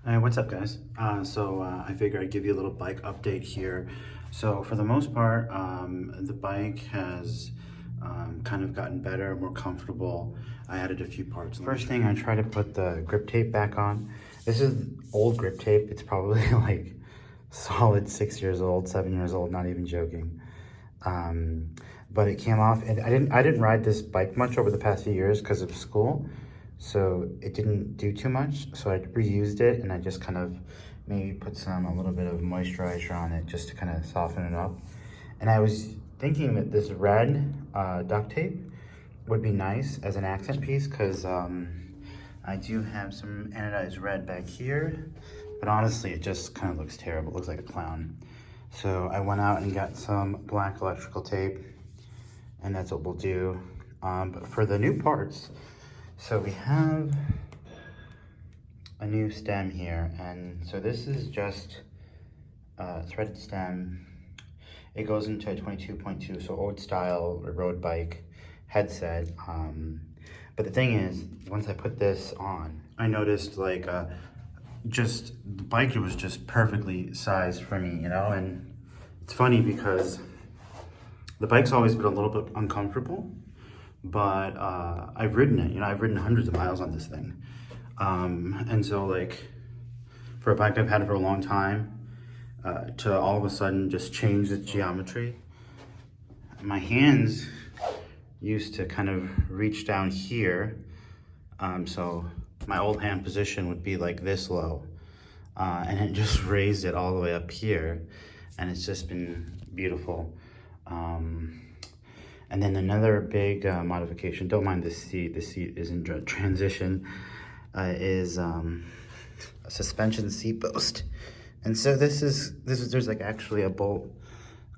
Hey, what's up, guys? I figure I'd give you a little bike update here. So for the most part, the bike has kind of gotten better, more comfortable. I added a few parts. First thing, I try to put the grip tape back on. This is old grip tape. It's probably like solid 6 years old, 7 years old, not even joking. But it came off, and I didn't ride this bike much over the past few years because of school. So it didn't do too much, so I reused it, and I just kind of maybe put a little bit of moisturizer on it just to kind of soften it up. And I was thinking that this red duct tape would be nice as an accent piece, because I do have some anodized red back here, but honestly it just kind of looks terrible. It looks like a clown. So I went out and got some black electrical tape, and that's what we'll do. But for the new parts, so we have a new stem here, and so this is just a threaded stem. It goes into a 22.2, so old style road bike headset. But the thing is, once I put this on, I noticed like just the bike was just perfectly sized for me, you know. And it's funny because the bike's always been a little bit uncomfortable, but I've ridden it, you know, I've ridden hundreds of miles on this thing. And so like for a bike I've had it for a long time, to all of a sudden just change its geometry. My hands used to kind of reach down here. So my old hand position would be like this low. And it just raised it all the way up here. And it's just been beautiful. And then another big modification, don't mind the seat is in transition, is a suspension seat post. And so there's like actually a bolt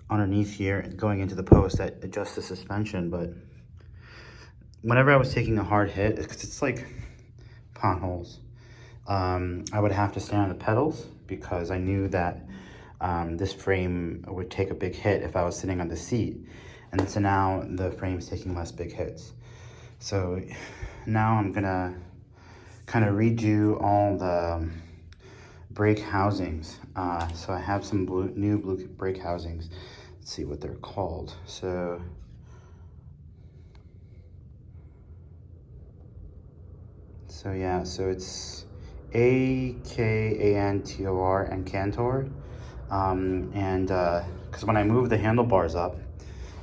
underneath here going into the post that adjusts the suspension. But whenever I was taking a hard hit, because it's like potholes, I would have to stand on the pedals because I knew that this frame would take a big hit if I was sitting on the seat. And so now the frame's taking less big hits. So now I'm gonna kind of redo all the brake housings. So I have some new blue brake housings. Let's see what they're called. So yeah, so it's AKANTOR and AKANTOR. Because when I moved the handlebars up,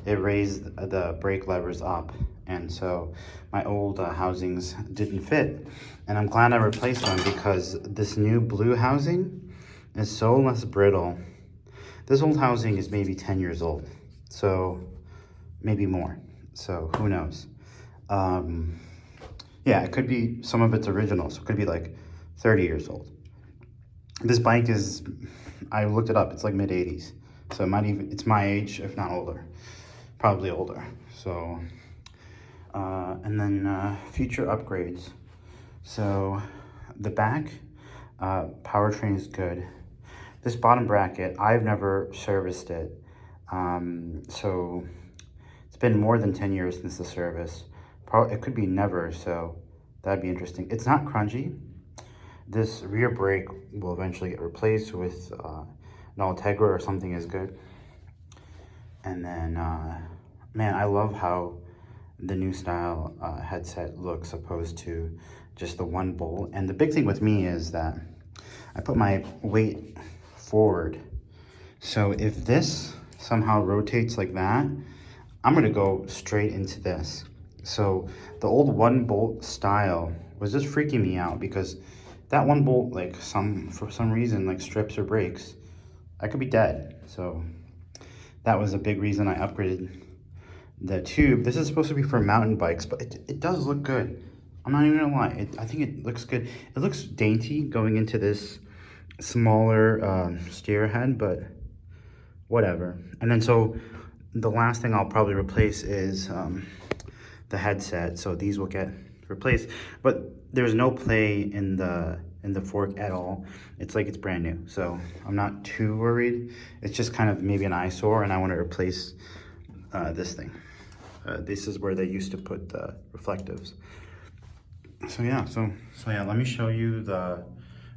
it raised the brake levers up, and so my old housings didn't fit, and I'm glad I replaced them because this new blue housing is so less brittle. This old housing is maybe 10 years old, so maybe more, so who knows. Yeah, it could be some of it's original, so it could be like 30 years old. This bike is, I looked it up, it's like mid-80s, so it's my age, if not older. Probably older. So and then future upgrades. So the back powertrain is good. This bottom bracket, I've never serviced it, so it's been more than 10 years since the service. It could be never, so that'd be interesting. It's not crunchy. This rear brake will eventually get replaced with an Ultegra or something as good. And then, man, I love how the new style headset looks opposed to just the one bolt. And the big thing with me is that I put my weight forward. So if this somehow rotates like that, I'm gonna go straight into this. So the old one bolt style was just freaking me out because that one bolt, like for some reason, like strips or breaks, I could be dead. So that was a big reason I upgraded the tube. This is supposed to be for mountain bikes, but it does look good. I'm not even gonna lie. I think it looks good. It looks dainty going into this smaller steer head, but whatever. And then so the last thing I'll probably replace is the headset. So these will get replaced, but there's no play in the fork at all. It's like it's brand new, so I'm not too worried. It's just kind of maybe an eyesore, and I want to replace this thing. This is where they used to put the reflectives. So yeah, let me show you the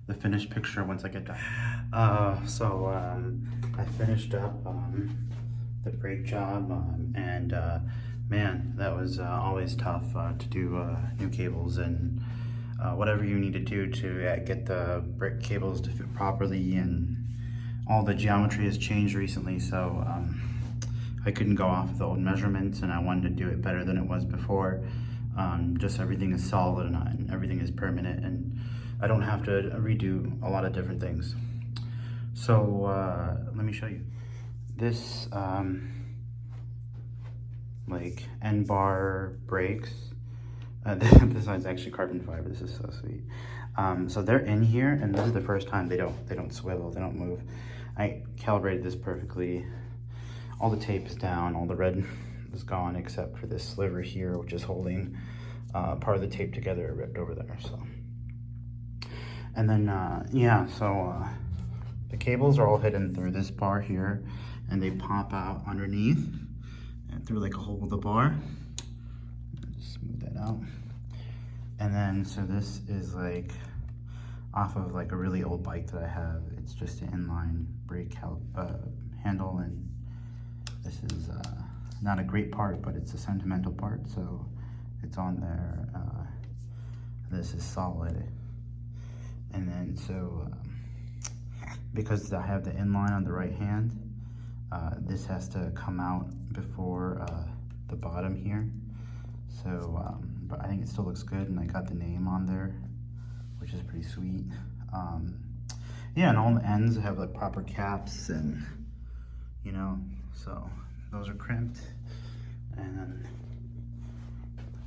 the finished picture once I get done. I finished up the brake job, and man, that was always tough to do new cables and whatever you need to do to get the brake cables to fit properly, and all the geometry has changed recently, so I couldn't go off the old measurements, and I wanted to do it better than it was before. Just everything is solid and everything is permanent, and I don't have to redo a lot of different things. So let me show you. This like end bar brakes. This side's actually carbon fiber. This is so sweet. So they're in here, and this is the first time they don't swivel, they don't move. I calibrated this perfectly. All the tape is down, all the red is gone except for this sliver here, which is holding part of the tape together, ripped over there. So, and then yeah, so the cables are all hidden through this bar here, and they pop out underneath and through like a hole with the bar. Just smooth that out. And then so this is like off of like a really old bike that I have. It's just an inline brake handle, and this is not a great part, but it's a sentimental part, so it's on there. This is solid. And then so because I have the inline on the right hand, this has to come out before the bottom here. So but I think it still looks good, and I got the name on there, which is pretty sweet. Yeah, and all the ends have like proper caps, and you know, so those are crimped. And then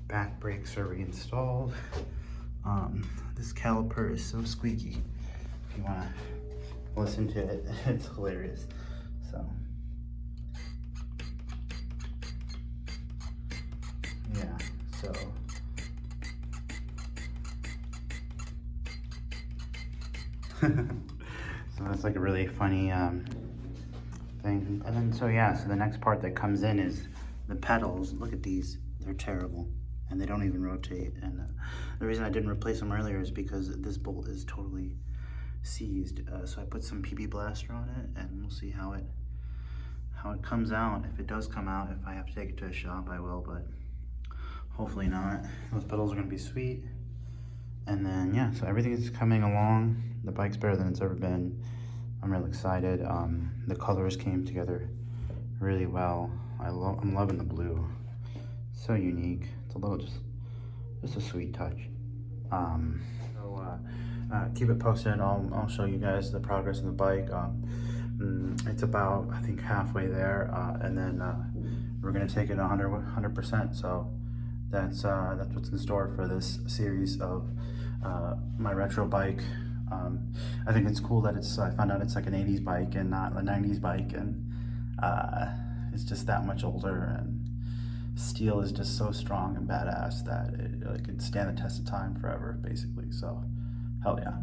back brakes are reinstalled. This caliper is so squeaky. If you want to listen to it, it's hilarious. So yeah, so so that's like a really funny thing. And then so yeah, so the next part that comes in is the pedals. Look at these, they're terrible, and they don't even rotate. And the reason I didn't replace them earlier is because this bolt is totally seized. So I put some PP Blaster on it, and we'll see how it comes out. If it does come out, if I have to take it to a shop, I will, but hopefully not. Those pedals are gonna be sweet. And then yeah, so everything is coming along. The bike's better than it's ever been. I'm really excited. The colors came together really well. I'm loving the blue. So unique. It's a little just a sweet touch. Keep it posted. I'll show you guys the progress of the bike. It's about, I think, halfway there, and then we're gonna take it 100%. So that's what's in store for this series of my retro bike. I think it's cool that I found out it's like an 80s bike and not a 90s bike, and it's just that much older, and steel is just so strong and badass that it could stand the test of time forever, basically. So hell yeah.